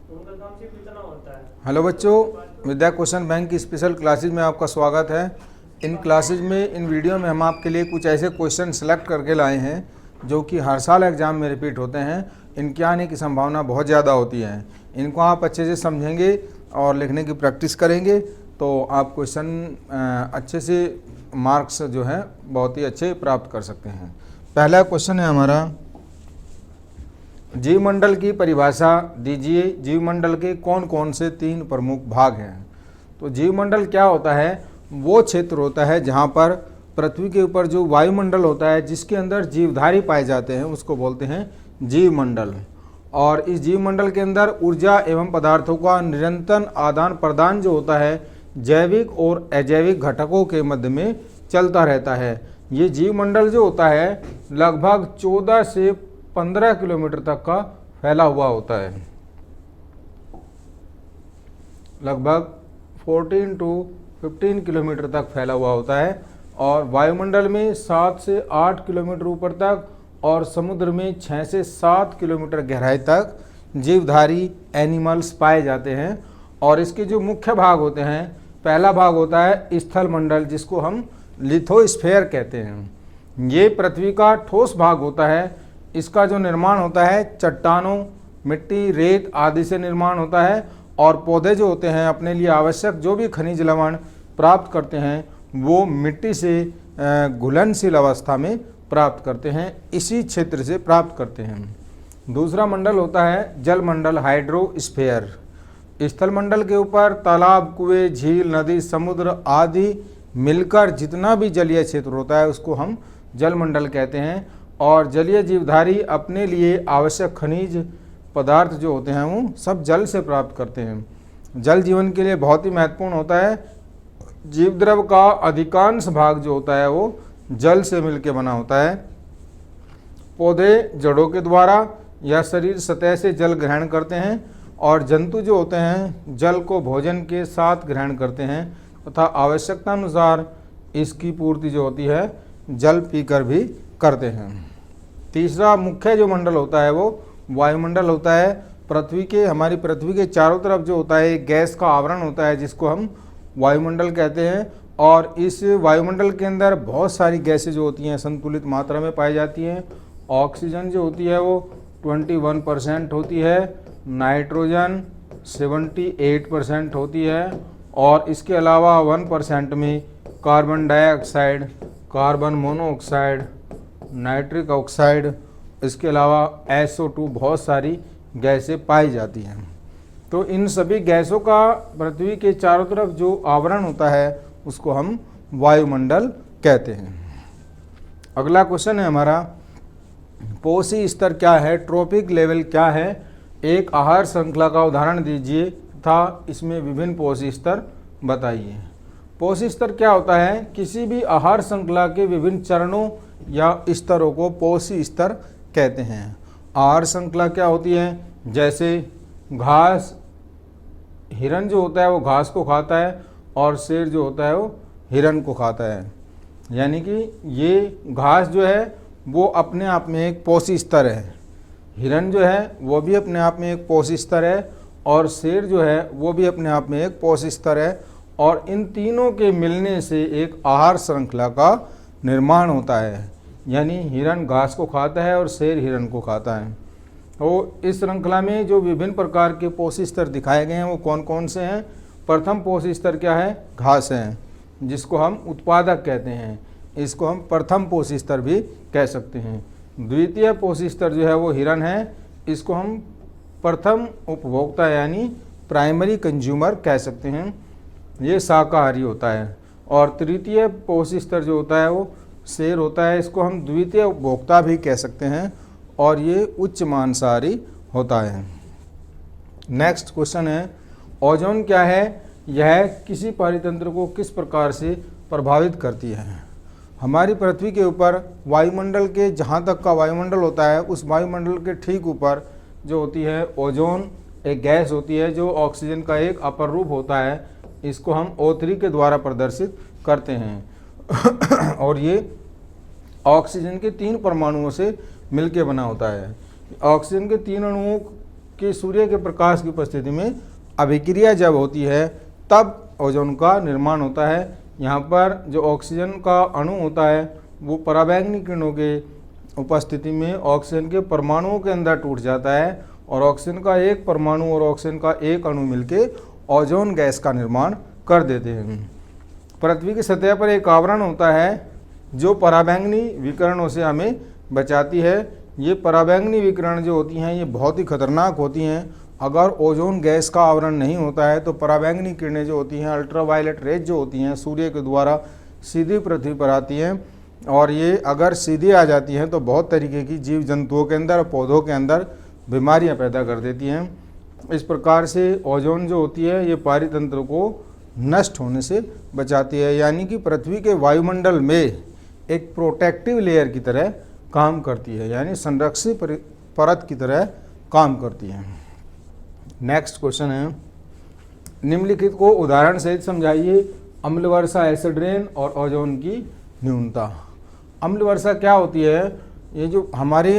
उनका काम सिर्फ इतना होता है। हेलो बच्चों, विद्या क्वेश्चन बैंक की स्पेशल क्लासेज में आपका स्वागत है। इन क्लासेज में, इन वीडियो में हम आपके लिए कुछ ऐसे क्वेश्चन सेलेक्ट करके लाए हैं जो कि हर साल एग्जाम में रिपीट होते हैं। इनके आने की संभावना बहुत ज़्यादा होती है। इनको आप अच्छे से समझेंगे और लिखने की प्रैक्टिस करेंगे तो आप क्वेश्चन अच्छे से मार्क्स जो है बहुत ही अच्छे प्राप्त कर सकते हैं। पहला क्वेश्चन है हमारा, जीव मंडल की परिभाषा दीजिए। जीव मंडल के कौन कौन से 3 प्रमुख भाग हैं? तो जीव मंडल क्या होता है? वो क्षेत्र होता है जहाँ पर पृथ्वी के ऊपर जो वायुमंडल होता है जिसके अंदर जीवधारी पाए जाते हैं उसको बोलते हैं जीव मंडल। और इस जीव मंडल के अंदर ऊर्जा एवं पदार्थों का निरंतर आदान प्रदान जो होता है जैविक और अजैविक घटकों के मध्य में चलता रहता है। ये जीव मंडल जो होता है लगभग 14 से 15 किलोमीटर तक का फैला हुआ होता है। लगभग 14 टू 15 किलोमीटर तक फैला हुआ होता है। और वायुमंडल में 7 से 8 किलोमीटर ऊपर तक और समुद्र में 6 से 7 किलोमीटर गहराई तक जीवधारी एनिमल्स पाए जाते हैं। और इसके जो मुख्य भाग होते हैं, पहला भाग होता है स्थल मंडल जिसको हम लिथोस्फीयर कहते हैं। ये पृथ्वी का ठोस भाग होता है। इसका जो निर्माण होता है चट्टानों, मिट्टी, रेत आदि से निर्माण होता है। और पौधे जो होते हैं अपने लिए आवश्यक जो भी खनिज लवण प्राप्त करते हैं वो मिट्टी से घुलनशील अवस्था में प्राप्त करते हैं, इसी क्षेत्र से प्राप्त करते हैं। दूसरा मंडल होता है जल मंडल, हाइड्रोस्फीयर। स्थल मंडल के ऊपर तालाब, कुएं, झील, नदी, समुद्र आदि मिलकर जितना भी जलीय क्षेत्र होता है उसको हम जल मंडल कहते हैं। और जलीय जीवधारी अपने लिए आवश्यक खनिज पदार्थ जो होते हैं वो सब जल से प्राप्त करते हैं। जल जीवन के लिए बहुत ही महत्वपूर्ण होता है। जीवद्रव का अधिकांश भाग जो होता है वो जल से मिलकर बना होता है। पौधे जड़ों के द्वारा या शरीर सतह से जल ग्रहण करते हैं। और जंतु जो होते हैं जल को भोजन के साथ ग्रहण करते हैं तथा आवश्यकता अनुसार इसकी पूर्ति जो होती है जल पीकर भी करते हैं। तीसरा मुख्य जो मंडल होता है वो वायुमंडल होता है। हमारी पृथ्वी के चारों तरफ जो होता है एक गैस का आवरण होता है जिसको हम वायुमंडल कहते हैं। और इस वायुमंडल के अंदर बहुत सारी गैसें जो होती हैं संतुलित मात्रा में पाई जाती हैं। ऑक्सीजन जो होती है वो 21% होती है, नाइट्रोजन 78% होती है और इसके अलावा 1% में carbon dioxide, carbon monoxide, nitric oxide, इसके अलावा SO2 बहुत सारी गैसें पाई जाती हैं। तो इन सभी गैसों का पृथ्वी के चारों तरफ जो आवरण होता है उसको हम वायुमंडल कहते हैं। अगला क्वेश्चन है हमारा, पोषी स्तर क्या है, ट्रॉपिक लेवल क्या है? एक आहार श्रृंखला का उदाहरण दीजिए तथा इसमें विभिन्न पोषी स्तर बताइए। पोषी स्तर क्या होता है? किसी भी आहार श्रृंखला के विभिन्न चरणों या स्तरों को पोषी स्तर कहते हैं। आहार श्रृंखला क्या होती है? जैसे घास, हिरन जो होता है वो घास को खाता है और शेर जो होता है वो हिरन को खाता है। यानी कि ये घास जो है वो अपने आप में एक पोषी स्तर है, हिरन जो है वो भी अपने आप में एक पोषी स्तर है और शेर जो है वो भी अपने आप में एक पोषी स्तर है। और इन तीनों के मिलने से एक आहार श्रृंखला का निर्माण होता है। यानी हिरन घास को खाता है और शेर हिरन को खाता है। तो इस श्रृंखला में जो विभिन्न प्रकार के पोषी स्तर दिखाए गए हैं वो कौन कौन से हैं? प्रथम पोषी स्तर क्या है? घास है, जिसको हम उत्पादक कहते हैं। इसको हम प्रथम पोषी स्तर भी कह सकते हैं। द्वितीय पोषी स्तर जो है वो हिरन है, इसको हम प्रथम उपभोक्ता यानी प्राइमरी कंज्यूमर कह सकते हैं, ये शाकाहारी होता है। और तृतीय पोषी स्तर जो होता है वो शेर होता है, इसको हम द्वितीय उपभोक्ता भी कह सकते हैं और ये उच्च मांसाहारी होता है। नेक्स्ट क्वेश्चन है, ओजोन क्या है? यह किसी पारितंत्र को किस प्रकार से प्रभावित करती है? हमारी पृथ्वी के ऊपर वायुमंडल के जहाँ तक का वायुमंडल होता है उस वायुमंडल के ठीक ऊपर जो होती है ओजोन एक गैस होती है जो ऑक्सीजन का एक अपर रूप होता है। इसको हम O3 के द्वारा प्रदर्शित करते हैं और ये ऑक्सीजन के 3 परमाणुओं से मिलकर बना होता है। ऑक्सीजन के 3 अणुओं कि सूर्य के प्रकाश की उपस्थिति में अभिक्रिया जब होती है तब ओजोन का निर्माण होता है। यहाँ पर जो ऑक्सीजन का अणु होता है वो पराबैंगनी किरणों के उपस्थिति में ऑक्सीजन के परमाणुओं के अंदर टूट जाता है और ऑक्सीजन का एक परमाणु और ऑक्सीजन का एक अणु मिलके ओजोन गैस का निर्माण कर देते हैं। पृथ्वी की सतह पर एक आवरण होता है जो पराबैंगनी विकिरणों से हमें बचाती है। ये पराबैंगनी विकिरण जो होती हैं ये बहुत ही खतरनाक होती हैं। अगर ओजोन गैस का आवरण नहीं होता है तो पराबैंगनी किरणें जो होती हैं, अल्ट्रावायलेट रेज जो होती हैं, सूर्य के द्वारा सीधी पृथ्वी पर आती हैं और ये अगर सीधी आ जाती हैं तो बहुत तरीके की जीव जंतुओं के अंदर, पौधों के अंदर बीमारियां पैदा कर देती हैं। इस प्रकार से ओजोन जो होती है ये पारितंत्र को नष्ट होने से बचाती है, यानी कि पृथ्वी के वायुमंडल में एक प्रोटेक्टिव लेयर की तरह काम करती है, यानी संरक्षित परत की तरह काम करती है। नेक्स्ट क्वेश्चन है, निम्नलिखित को उदाहरण सहित समझाइए। अम्ल वर्षा, एसिड रेन और ओजोन की न्यूनता। अम्ल वर्षा क्या होती है? ये जो हमारे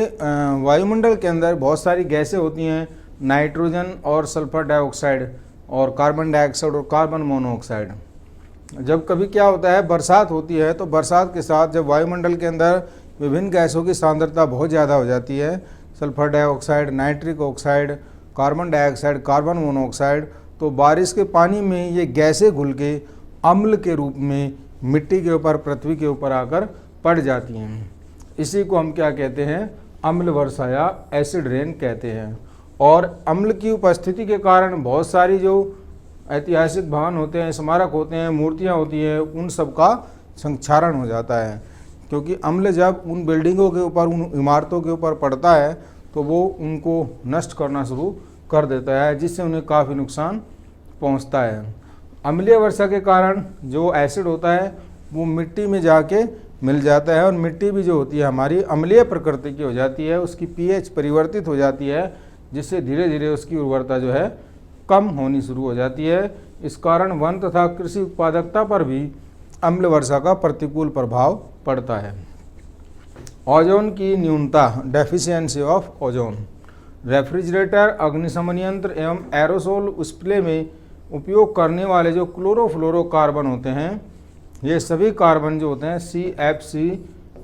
वायुमंडल के अंदर बहुत सारी गैसें होती हैं, नाइट्रोजन और सल्फर डाइऑक्साइड और कार्बन डाइऑक्साइड और कार्बन मोनोऑक्साइड। जब कभी क्या होता है, बरसात होती है तो बरसात के साथ जब वायुमंडल के अंदर विभिन्न गैसों की सांद्रता बहुत ज़्यादा हो जाती है, sulphur dioxide, nitric oxide, carbon dioxide, carbon monoxide, तो बारिश के पानी में ये गैसें घुल के अम्ल के रूप में मिट्टी के ऊपर, पृथ्वी के ऊपर आकर पड़ जाती हैं। इसी को हम क्या कहते हैं? अम्ल वर्षा या एसिड रेन कहते हैं। और अम्ल की उपस्थिति के कारण बहुत सारी जो ऐतिहासिक भवन होते हैं, स्मारक होते हैं, मूर्तियाँ होती हैं, उन सब का संक्षारण हो जाता है, क्योंकि अम्ल जब उन बिल्डिंगों के ऊपर, उन इमारतों के ऊपर पड़ता है तो वो उनको नष्ट करना शुरू कर देता है, जिससे उन्हें काफ़ी नुकसान पहुंचता है। अम्लीय वर्षा के कारण जो एसिड होता है वो मिट्टी में जाके मिल जाता है और मिट्टी भी जो होती है हमारी अम्लीय प्रकृति की हो जाती है, उसकी पीएच परिवर्तित हो जाती है, जिससे धीरे धीरे उसकी उर्वरता जो है कम होनी शुरू हो जाती है। इस कारण वन तथा कृषि उत्पादकता पर भी अम्ल वर्षा का प्रतिकूल प्रभाव पड़ता है। ओजोन की न्यूनता, डेफिशिएंसी ऑफ ओजोन। रेफ्रिजरेटर, अग्निशमन यंत्र एवं एरोसोल स्प्रे में उपयोग करने वाले जो क्लोरोफ्लोरोकार्बन होते हैं, ये सभी कार्बन जो होते हैं CFC,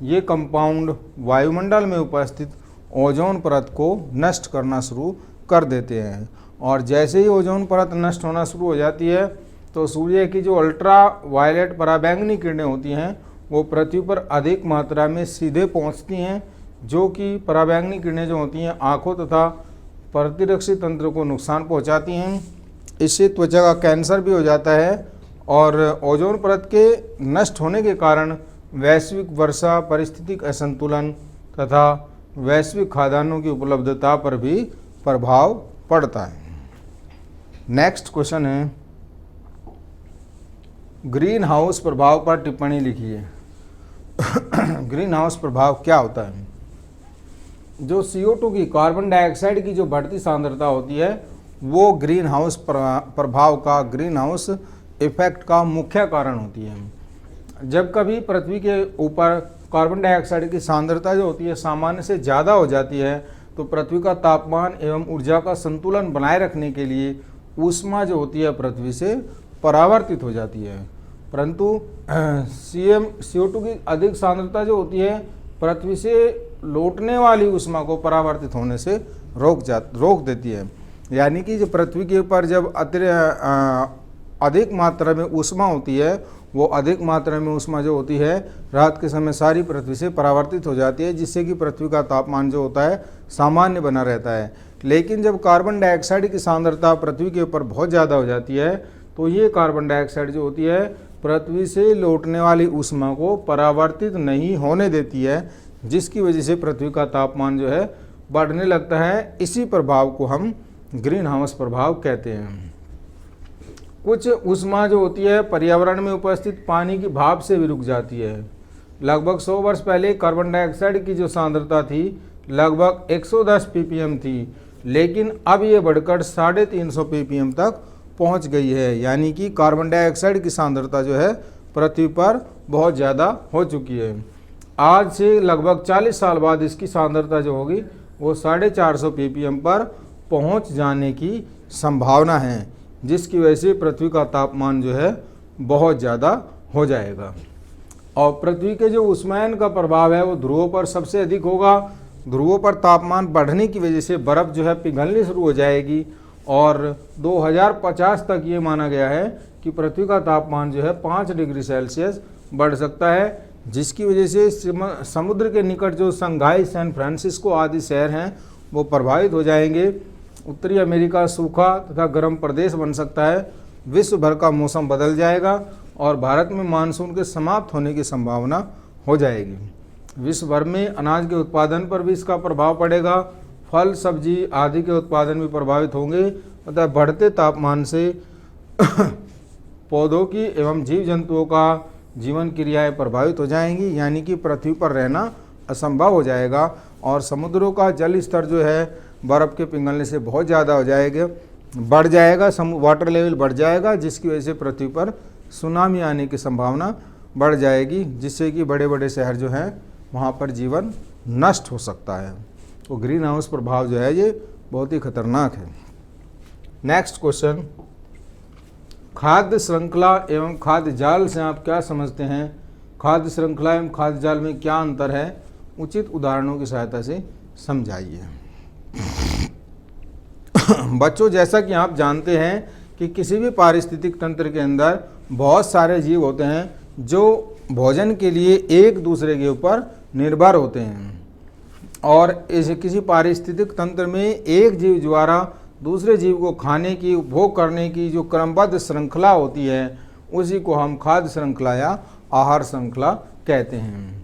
ये कंपाउंड वायुमंडल में उपस्थित ओजोन परत को नष्ट करना शुरू कर देते हैं। और जैसे ही ओजोन परत नष्ट होना शुरू हो जाती है तो सूर्य की जो अल्ट्रा वायलेट पराबैंगनी किरणें होती हैं वो पृथ्वी पर अधिक मात्रा में सीधे पहुंचती हैं, जो कि पराबैंगनी किरणें जो होती हैं आँखों तथा प्रतिरक्षी तंत्र को नुकसान पहुंचाती हैं। इससे त्वचा का कैंसर भी हो जाता है और ओजोन परत के नष्ट होने के कारण वैश्विक वर्षा, पारिस्थितिक असंतुलन तथा वैश्विक खाद्यान्नों की उपलब्धता पर भी प्रभाव पड़ता है। नेक्स्ट क्वेश्चन है, ग्रीन हाउस प्रभाव पर टिप्पणी लिखिए। ग्रीन हाउस प्रभाव क्या होता है? जो CO2 की, कार्बन डाइऑक्साइड की जो बढ़ती सांद्रता होती है वो ग्रीन हाउस प्रभाव का, ग्रीन हाउस इफेक्ट का मुख्य कारण होती है। जब कभी पृथ्वी के ऊपर कार्बन डाइऑक्साइड की सांद्रता जो होती है सामान्य से ज़्यादा हो जाती है तो पृथ्वी का तापमान एवं ऊर्जा का संतुलन बनाए रखने के लिए ऊष्मा जो होती है पृथ्वी से परावर्तित हो जाती है। परंतु CO2 की अधिक सांद्रता जो होती है पृथ्वी से लौटने वाली ऊष्मा को परावर्तित होने से रोक देती है। यानी कि जो पृथ्वी के ऊपर जब अधिक मात्रा में ऊष्मा होती है, वो अधिक मात्रा में ऊष्मा जो होती है रात के समय सारी पृथ्वी से परावर्तित हो जाती है, जिससे कि पृथ्वी का तापमान जो होता है सामान्य बना रहता है। लेकिन जब कार्बन डाइऑक्साइड की सांद्रता पृथ्वी के ऊपर बहुत ज़्यादा हो जाती है तो ये कार्बन डाइऑक्साइड जो होती है पृथ्वी से लौटने वाली ऊष्मा को परावर्तित नहीं होने देती है, जिसकी वजह से पृथ्वी का तापमान जो है बढ़ने लगता है। इसी प्रभाव को हम ग्रीन हाउस प्रभाव कहते हैं। कुछ ऊष्मा जो होती है पर्यावरण में उपस्थित पानी की भाप से भी रुक जाती है। लगभग 100 वर्ष पहले कार्बन डाइऑक्साइड की जो सांद्रता थी लगभग 110 ppm थी, लेकिन अब ये बढ़कर 350 ppm तक पहुंच गई है। यानी कि कार्बन डाइऑक्साइड की सांद्रता जो है पृथ्वी पर बहुत ज़्यादा हो चुकी है। आज से लगभग 40 साल बाद इसकी सांद्रता जो होगी वो 450 ppm पर पहुंच जाने की संभावना है, जिसकी वजह से पृथ्वी का तापमान जो है बहुत ज़्यादा हो जाएगा। और पृथ्वी के जो ऊष्मायन का प्रभाव है वो ध्रुवों पर सबसे अधिक होगा। ध्रुवों पर तापमान बढ़ने की वजह से बर्फ़ जो है पिघलनी शुरू हो जाएगी और 2050 तक ये माना गया है कि पृथ्वी का तापमान जो है 5 डिग्री सेल्सियस बढ़ सकता है, जिसकी वजह से समुद्र के निकट जो शंघाई, सैन फ्रांसिस्को आदि शहर हैं वो प्रभावित हो जाएंगे। उत्तरी अमेरिका सूखा तथा गर्म प्रदेश बन सकता है। विश्व भर का मौसम बदल जाएगा और भारत में मानसून के समाप्त होने की संभावना हो जाएगी। विश्व भर में अनाज के उत्पादन पर भी इसका प्रभाव पड़ेगा। फल, सब्जी आदि के उत्पादन भी प्रभावित होंगे। मतलब बढ़ते तापमान से पौधों की एवं जीव जंतुओं का जीवन क्रियाएं प्रभावित हो जाएंगी, यानी कि पृथ्वी पर रहना असंभव हो जाएगा और समुद्रों का जल स्तर जो है बर्फ़ के पिघलने से बहुत ज़्यादा हो जाएगा, बढ़ जाएगा, वाटर लेवल बढ़ जाएगा, जिसकी वजह से पृथ्वी पर सुनामी आने की संभावना बढ़ जाएगी, जिससे कि बड़े बड़े शहर जो हैं वहाँ पर जीवन नष्ट हो सकता है। तो ग्रीन हाउस प्रभाव जो है ये बहुत ही खतरनाक है। नेक्स्ट क्वेश्चन, खाद्य श्रृंखला एवं खाद्य जाल से आप क्या समझते हैं? खाद्य श्रृंखला एवं खाद्य जाल में क्या अंतर है? उचित उदाहरणों की सहायता से समझाइए। बच्चों, जैसा कि आप जानते हैं कि किसी भी पारिस्थितिक तंत्र के अंदर बहुत सारे जीव होते हैं जो भोजन के लिए एक दूसरे के ऊपर निर्भर होते हैं और इस किसी पारिस्थितिक तंत्र में एक जीव द्वारा दूसरे जीव को खाने की, उपभोग करने की जो क्रमबद्ध श्रृंखला होती है उसी को हम खाद्य श्रृंखला या आहार श्रृंखला कहते हैं।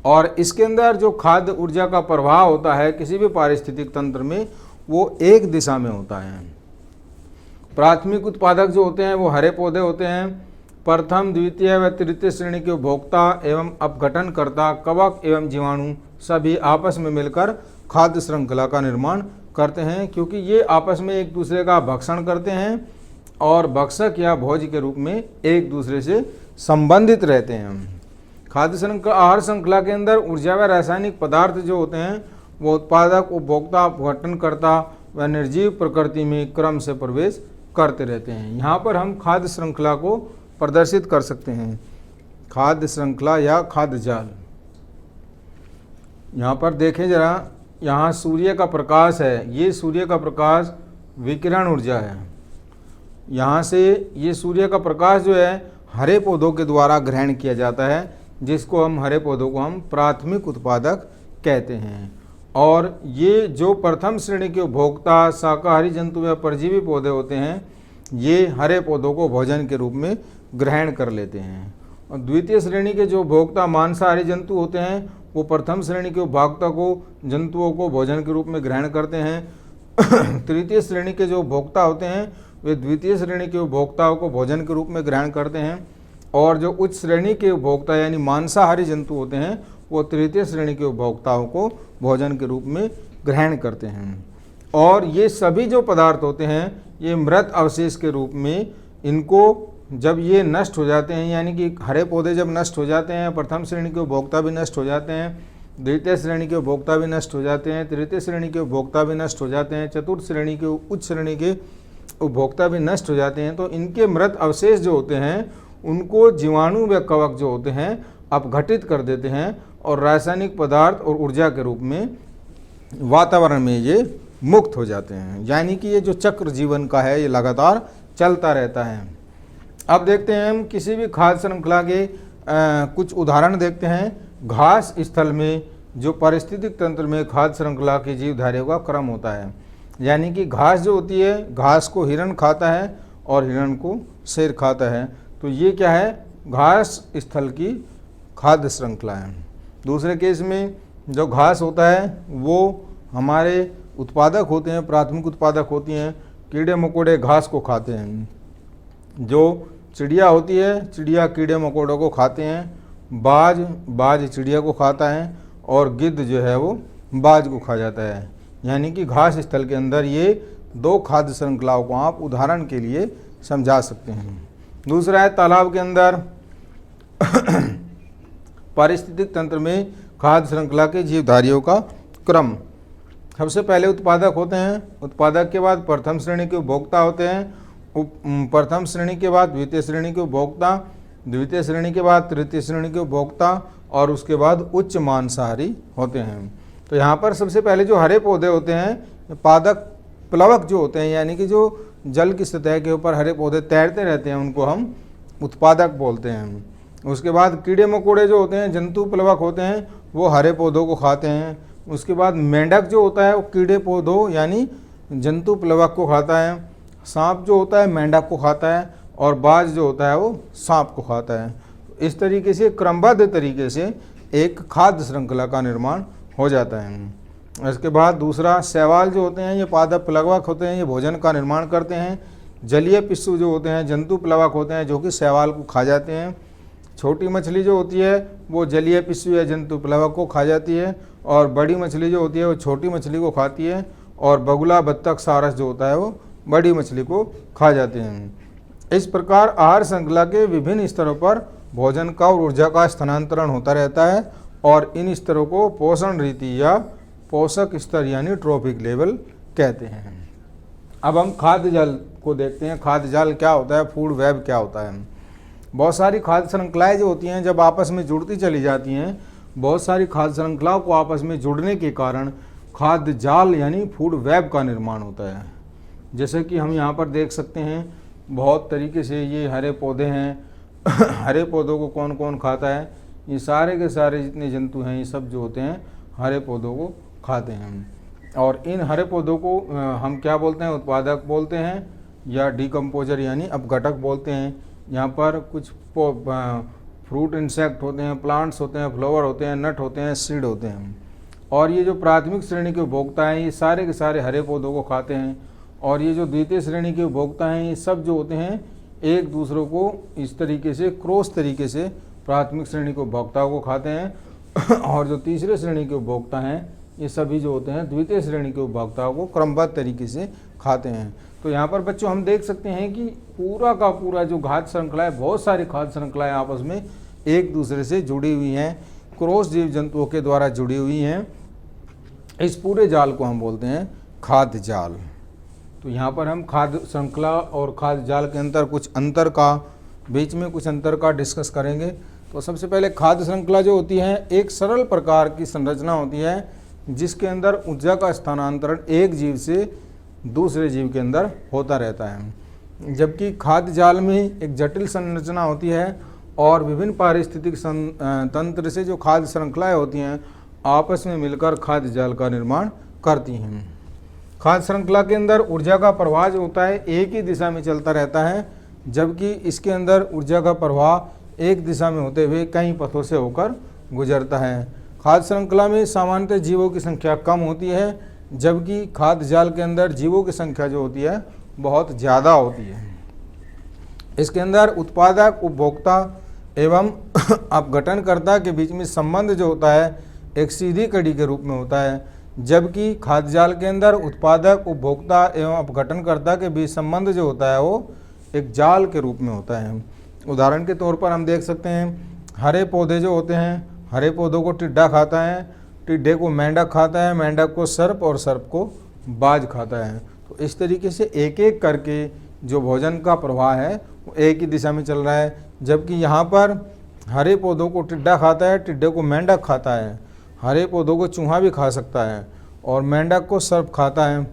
और इसके अंदर जो खाद्य ऊर्जा का प्रवाह होता है किसी भी पारिस्थितिक तंत्र में वो एक दिशा में होता है। प्राथमिक उत्पादक जो होते हैं वो हरे पौधे होते हैं। प्रथम, द्वितीय व तृतीय श्रेणी के उपभोक्ता एवं अपघटनकर्ता, कवक एवं जीवाणु सभी आपस में मिलकर खाद्य श्रृंखला का निर्माण करते हैं, क्योंकि ये आपस में एक दूसरे का भक्षण करते हैं और भक्षक या भोज के रूप में एक दूसरे से संबंधित रहते हैं। खाद्य श्रृंखला, आहार श्रृंखला के अंदर ऊर्जा व रासायनिक पदार्थ जो होते हैं वो उत्पादक, उपभोक्ता, अपघटनकर्ता व निर्जीव प्रकृति में क्रम से प्रवेश करते रहते हैं। यहाँ पर हम खाद्य श्रृंखला को प्रदर्शित कर सकते हैं, खाद्य श्रृंखला या खाद्य जाल। यहाँ पर देखें जरा, यहाँ सूर्य का प्रकाश है, ये सूर्य का प्रकाश विकिरण ऊर्जा है। यहाँ से ये सूर्य का प्रकाश जो है हरे पौधों के द्वारा ग्रहण किया जाता है, जिसको हम हरे पौधों को हम प्राथमिक उत्पादक कहते हैं। और ये जो प्रथम श्रेणी के उपभोक्ता, शाकाहारी जंतु या परजीवी पौधे होते हैं, ये हरे पौधों को भोजन के रूप में ग्रहण कर लेते हैं। और द्वितीय श्रेणी के जो उपभोक्ता मांसाहारी जंतु होते हैं वो प्रथम श्रेणी के उपभोक्ता को, जंतुओं को भोजन के रूप में ग्रहण करते हैं। तृतीय श्रेणी के जो उपभोक्ता होते हैं वे द्वितीय श्रेणी के उपभोक्ताओं को भोजन के रूप में ग्रहण करते हैं और जो उच्च श्रेणी के उपभोक्ता यानी मांसाहारी जंतु होते हैं वो तृतीय श्रेणी के उपभोक्ताओं को भोजन के रूप में ग्रहण करते हैं। और ये सभी जो पदार्थ होते हैं ये मृत अवशेष के रूप में, इनको जब ये नष्ट हो जाते हैं, यानी कि हरे पौधे जब नष्ट हो जाते हैं, प्रथम श्रेणी के उपभोक्ता भी नष्ट हो जाते हैं, द्वितीय श्रेणी के उपभोक्ता भी नष्ट हो जाते हैं, तृतीय श्रेणी के उपभोक्ता भी नष्ट हो जाते हैं, चतुर्थ श्रेणी के, उच्च श्रेणी के उपभोक्ता भी नष्ट हो जाते हैं, तो इनके मृत अवशेष जो होते हैं उनको जीवाणु व कवक जो होते हैं अपघटित कर देते हैं और रासायनिक पदार्थ और ऊर्जा के रूप में वातावरण में ये मुक्त हो जाते हैं। यानी कि ये जो चक्र जीवन का है ये लगातार चलता रहता है। अब देखते हैं हम किसी भी खाद्य श्रृंखला के कुछ उदाहरण देखते हैं। घास स्थल में जो पारिस्थितिक तंत्र में खाद्य श्रृंखला की जीवधारियों का क्रम होता है, यानी कि घास जो होती है, घास को हिरण खाता है और हिरण को शेर खाता है, तो ये क्या है, घास स्थल की खाद्य श्रृंखला है। दूसरे केस में जो घास होता है वो हमारे उत्पादक होते हैं, प्राथमिक उत्पादक होती हैं, कीड़े मकोड़े घास को खाते हैं। जो चिड़िया होती है, चिड़िया कीड़े मकोड़ों को खाते हैं, बाज चिड़िया को खाता है और गिद्ध जो है वो बाज को खा जाता है। यानी कि घास स्थल के अंदर ये दो खाद्य श्रृंखलाओं को आप उदाहरण के लिए समझा सकते हैं। दूसरा है तालाब के अंदर पारिस्थितिक तंत्र में खाद्य श्रृंखला के जीवधारियों का क्रम। सबसे पहले उत्पादक होते हैं, उत्पादक के बाद प्रथम श्रेणी के उपभोक्ता होते हैं, प्रथम श्रेणी के बाद द्वितीय श्रेणी के उपभोक्ता, द्वितीय श्रेणी के बाद तृतीय श्रेणी के उपभोक्ता और उसके बाद उच्च मांसाहारी होते हैं। तो यहाँ पर सबसे पहले जो हरे पौधे होते हैं, पादप प्लवक जो होते हैं, यानी कि जो जल की सतह के ऊपर हरे पौधे तैरते रहते हैं, उनको हम उत्पादक बोलते हैं। उसके बाद कीड़े मकोड़े जो होते हैं, जंतु प्लवक होते हैं, वो हरे पौधों को खाते हैं। उसके बाद मेंढक जो होता है वो कीड़े पौधों यानी जंतु प्लवक को खाता है। सांप जो होता है मेंढक को खाता है और बाज जो होता है वो सांप को खाता है। इस तरीके से क्रमबद्ध तरीके से एक खाद्य श्रृंखला का निर्माण हो जाता है। इसके बाद दूसरा, शैवाल जो होते हैं ये पादप प्लवक होते हैं, ये भोजन का निर्माण करते हैं। जलीय पिस्सू जो होते हैं जंतु प्लवक होते हैं, जो कि शैवाल को खा जाते हैं। छोटी मछली जो होती है वो जलीय पिस्सू या जंतु प्लवक को खा जाती है, और बड़ी मछली जो होती है वो छोटी मछली को खाती है, और बगुला, बत्तख, सारस जो होता है वो बड़ी मछली को खा जाते हैं। इस प्रकार आहार श्रृंखला के विभिन्न स्तरों पर भोजन का और ऊर्जा का स्थानांतरण होता रहता है, और इन स्तरों को पोषण रीति या पोषक स्तर यानी ट्रॉफिक लेवल कहते हैं। अब हम खाद्य जाल को देखते हैं। खाद्य जाल क्या होता है, फूड वेब क्या होता है। बहुत सारी खाद्य श्रृंखलाएँ जो होती हैं जब आपस में जुड़ती चली जाती हैं, बहुत सारी खाद्य श्रृंखलाओं को आपस में जुड़ने के कारण खाद्य जाल यानी फूड वेब का निर्माण होता है। जैसे कि हम यहाँ पर देख सकते हैं, बहुत तरीके से ये हरे पौधे हैं हरे पौधों को कौन कौन खाता है, ये सारे के सारे जितने जंतु हैं ये सब जो होते हैं हरे पौधों को खाते हैं। और इन हरे पौधों को हम क्या बोलते हैं, उत्पादक बोलते हैं या डिकम्पोजर यानी अपघटक बोलते हैं। यहाँ पर कुछ फ्रूट इंसेक्ट होते हैं, प्लांट्स होते हैं, फ्लावर होते हैं, नट होते हैं, सीड होते हैं। और ये जो प्राथमिक श्रेणी के उपभोक्ता हैं ये सारे के सारे हरे पौधों को खाते हैं, और ये जो द्वितीय श्रेणी के उपभोक्ता हैं ये सब जो होते हैं एक दूसरों को इस तरीके से क्रॉस तरीके से प्राथमिक श्रेणी के उपभोक्ताओं को खाते हैं और जो तीसरे श्रेणी के उपभोक्ता हैं ये सभी जो होते हैं द्वितीय श्रेणी के उपभोक्ताओं को क्रमबद्ध तरीके से खाते हैं। तो यहाँ पर बच्चों हम देख सकते हैं कि पूरा का पूरा जो खाद्य श्रृंखला है, बहुत सारी खाद्य श्रृंखलाएँ आपस में एक दूसरे से जुड़ी हुई हैं, क्रॉस जीव जंतुओं के द्वारा जुड़ी हुई हैं। इस पूरे जाल को हम बोलते हैं खाद्य जाल। तो यहाँ पर हम खाद्य श्रृंखला और खाद्य जाल के अंतर कुछ अंतर का बीच में कुछ अंतर का डिस्कस करेंगे। तो सबसे पहले खाद्य श्रृंखला जो होती है एक सरल प्रकार की संरचना होती है जिसके अंदर ऊर्जा का स्थानांतरण एक जीव से दूसरे जीव के अंदर होता रहता है, जबकि खाद्य जाल में एक जटिल संरचना होती है और विभिन्न पारिस्थितिक तंत्र से जो खाद्य श्रृंखलाएँ होती हैं आपस में मिलकर खाद्य जाल का निर्माण करती हैं। खाद्य श्रृंखला के अंदर ऊर्जा का प्रवाह जो होता है एक ही दिशा में चलता रहता है, जबकि इसके अंदर ऊर्जा का प्रवाह एक दिशा में होते हुए कई पथों से होकर गुजरता है। खाद्य श्रृंखला में सामान्यतः जीवों की संख्या कम होती है, जबकि खाद्य जाल के अंदर जीवों की संख्या जो होती है बहुत ज़्यादा होती है। इसके अंदर उत्पादक, उपभोक्ता एवं अपघटनकर्ता के बीच में संबंध जो होता है एक सीधी कड़ी के रूप में होता है, जबकि खाद्य जाल के अंदर उत्पादक, उपभोक्ता एवं अपघटनकर्ता के बीच संबंध जो होता है वो एक जाल के रूप में होता है। उदाहरण के तौर पर हम देख सकते हैं हरे पौधे जो होते हैं, हरे पौधों को टिड्डा खाता है, टिड्डे को मेंढक खाता है, मेंढक को सर्प और सर्प को बाज खाता है। तो इस तरीके से एक एक करके जो भोजन का प्रवाह है वो एक ही दिशा में चल रहा है, जबकि यहाँ पर हरे पौधों को टिड्डा खाता है, टिड्डे को मेंढक खाता है, हरे पौधों को चूहा भी खा सकता है और मेंढक को सर्प खाता है,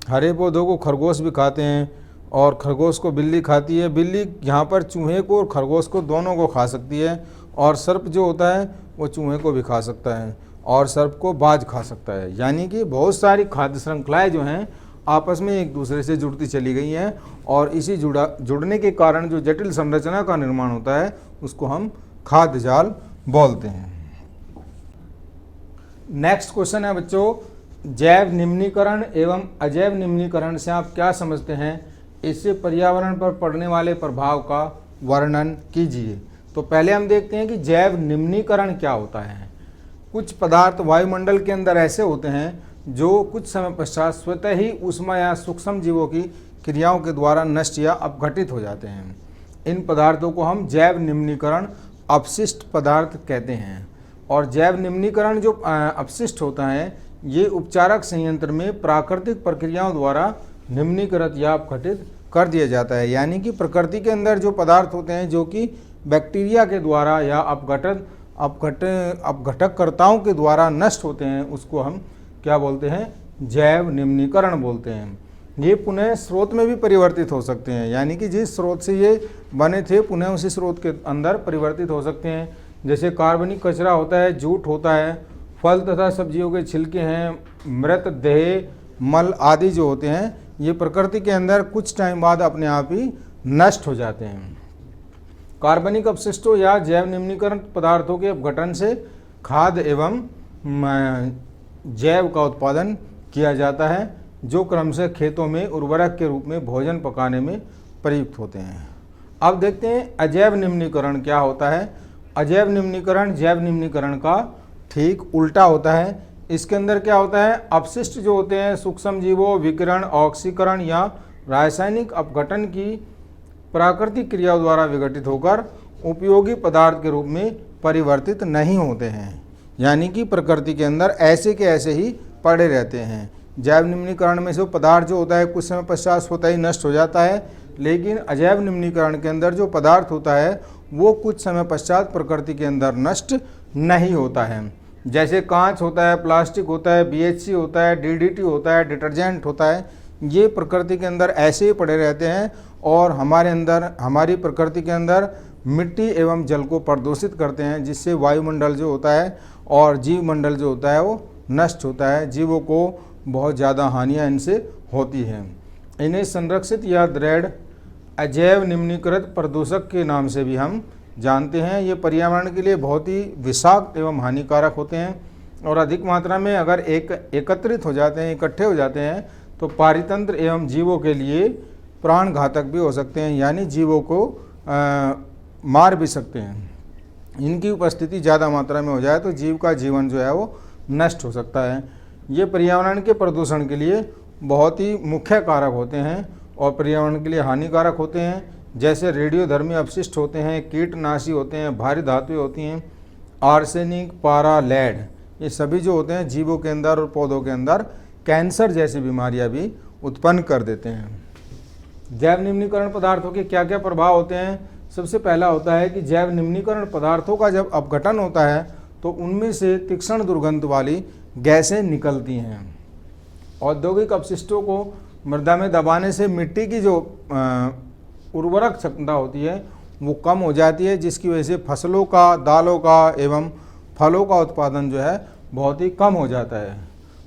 हरे पौधों को खरगोश भी खाते हैं और खरगोश को बिल्ली खाती है। बिल्ली यहाँ पर चूहे को और खरगोश को दोनों को खा सकती है, और सर्प जो होता है वो चूहे को भी खा सकता है और सर्प को बाज खा सकता है। यानी कि बहुत सारी खाद्य श्रृंखलाएँ जो हैं आपस में एक दूसरे से जुड़ती चली गई हैं, और इसी जुड़ने के कारण जो जटिल संरचना का निर्माण होता है उसको हम खाद्य जाल बोलते हैं। नेक्स्ट क्वेश्चन है बच्चों, जैव निम्नीकरण एवं अजैव निम्नीकरण से आप क्या समझते हैं, इससे पर्यावरण पर पड़ने वाले प्रभाव का वर्णन कीजिए। तो पहले हम देखते हैं कि जैव निम्नीकरण क्या होता है। कुछ पदार्थ वायुमंडल के अंदर ऐसे होते हैं जो कुछ समय पश्चात स्वतः ही ऊष्मा या सूक्ष्म जीवों की क्रियाओं के द्वारा नष्ट या अपघटित हो जाते हैं। इन पदार्थों को हम जैव निम्नीकरण अपशिष्ट पदार्थ कहते हैं। और जैव निम्नीकरण जो अपशिष्ट होता है ये उपचारक संयंत्र में प्राकृतिक प्रक्रियाओं द्वारा निम्नीकृत या अपघटित कर दिया जाता है। यानी कि प्रकृति के अंदर जो पदार्थ होते हैं जो कि बैक्टीरिया के द्वारा या अपघटककर्ताओं के द्वारा नष्ट होते हैं, उसको हम क्या बोलते हैं? जैव निम्नीकरण बोलते हैं। ये पुनः स्रोत में भी परिवर्तित हो सकते हैं, यानी कि जिस स्रोत से ये बने थे पुनः उसी स्रोत के अंदर परिवर्तित हो सकते हैं। जैसे कार्बनिक कचरा होता है, जूट होता है, फल तथा सब्जियों के छिलके हैं, मृत देह, मल आदि जो होते हैं, ये प्रकृति के अंदर कुछ टाइम बाद अपने आप ही नष्ट हो जाते हैं। कार्बनिक अपशिष्टों या जैव निम्नीकरण पदार्थों के अपघटन से खाद्य एवं जैव का उत्पादन किया जाता है, जो क्रमशः खेतों में उर्वरक के रूप में भोजन पकाने में प्रयुक्त होते हैं। अब देखते हैं अजैव निम्नीकरण क्या होता है। अजैव निम्नीकरण जैव निम्नीकरण का ठीक उल्टा होता है। इसके अंदर क्या होता है? अपशिष्ट जो होते हैं सूक्ष्म जीवों, विकिरण, ऑक्सीकरण या रासायनिक अपघटन की प्राकृतिक क्रियाओं द्वारा विघटित होकर उपयोगी पदार्थ के रूप में परिवर्तित नहीं होते हैं, यानी कि प्रकृति के अंदर ऐसे के ऐसे ही पड़े रहते हैं। जैव निम्नीकरण में से पदार्थ जो होता है कुछ समय पश्चात होता ही नष्ट हो जाता है, लेकिन अजैव निम्नीकरण के अंदर जो पदार्थ होता है वो कुछ समय पश्चात प्रकृति के अंदर नष्ट नहीं होता है। जैसे कांच होता है, प्लास्टिक होता है, BHC होता है, DDT होता है, डिटर्जेंट होता है, ये प्रकृति के अंदर ऐसे ही पड़े रहते हैं और हमारी प्रकृति के अंदर मिट्टी एवं जल को प्रदूषित करते हैं, जिससे वायुमंडल जो होता है और जीवमंडल जो होता है वो नष्ट होता है। जीवों को बहुत ज़्यादा हानियाँ इनसे होती हैं। इन्हें संरक्षित या दृढ़ अजैव निम्नीकृत प्रदूषक के नाम से भी हम जानते हैं। ये पर्यावरण के लिए बहुत ही विषाक्त एवं हानिकारक होते हैं और अधिक मात्रा में अगर एकत्रित हो जाते हैं, इकट्ठे हो जाते हैं, तो पारितंत्र एवं जीवों के लिए प्राण घातक भी हो सकते हैं, यानी जीवों को मार भी सकते हैं। इनकी उपस्थिति ज़्यादा मात्रा में हो जाए तो जीव का जीवन जो है वो नष्ट हो सकता है। ये पर्यावरण के प्रदूषण के लिए बहुत ही मुख्य कारक होते हैं और पर्यावरण के लिए हानिकारक होते हैं। जैसे रेडियोधर्मी अपशिष्ट होते हैं, कीटनाशी होते हैं, भारी धातुएं होती हैं, आर्सेनिक, पारा, लेड, ये सभी जो होते हैं जीवों के अंदर और पौधों के अंदर कैंसर जैसी बीमारियां भी उत्पन्न कर देते हैं। जैव निम्नीकरण पदार्थों के क्या क्या प्रभाव होते हैं? सबसे पहला होता है कि जैव निम्नीकरण पदार्थों का जब अपघटन होता है तो उनमें से तीक्ष्ण दुर्गंध वाली गैसें निकलती हैं। औद्योगिक अपशिष्टों को मृदा में दबाने से मिट्टी की जो उर्वरक क्षमता होती है वो कम हो जाती है, जिसकी वजह से फसलों का, दालों का एवं फलों का उत्पादन जो है बहुत ही कम हो जाता है।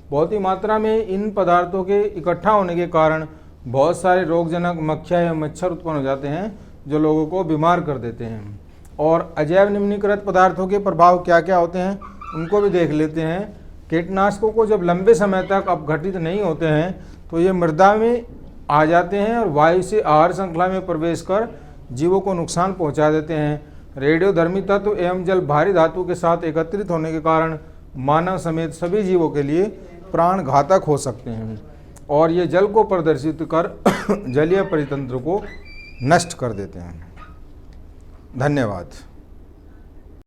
बहुत ही मात्रा में इन पदार्थों के इकट्ठा होने के कारण बहुत सारे रोगजनक मक्खियाँ या मच्छर उत्पन्न हो जाते हैं जो लोगों को बीमार कर देते हैं। और अजैव निम्नीकृत पदार्थों के प्रभाव क्या क्या होते हैं उनको भी देख लेते हैं। कीटनाशकों को जब लंबे समय तक अपघटित नहीं होते हैं तो ये मृदा में आ जाते हैं और वायु से आहार श्रृंखला में प्रवेश कर जीवों को नुकसान पहुंचा देते हैं। रेडियोधर्मी तत्व एवं जल भारी धातु के साथ एकत्रित होने के कारण मानव समेत सभी जीवों के लिए प्राण घातक हो सकते हैं और ये जल को प्रदर्शित कर जलीय परितंत्र को नष्ट कर देते हैं। धन्यवाद।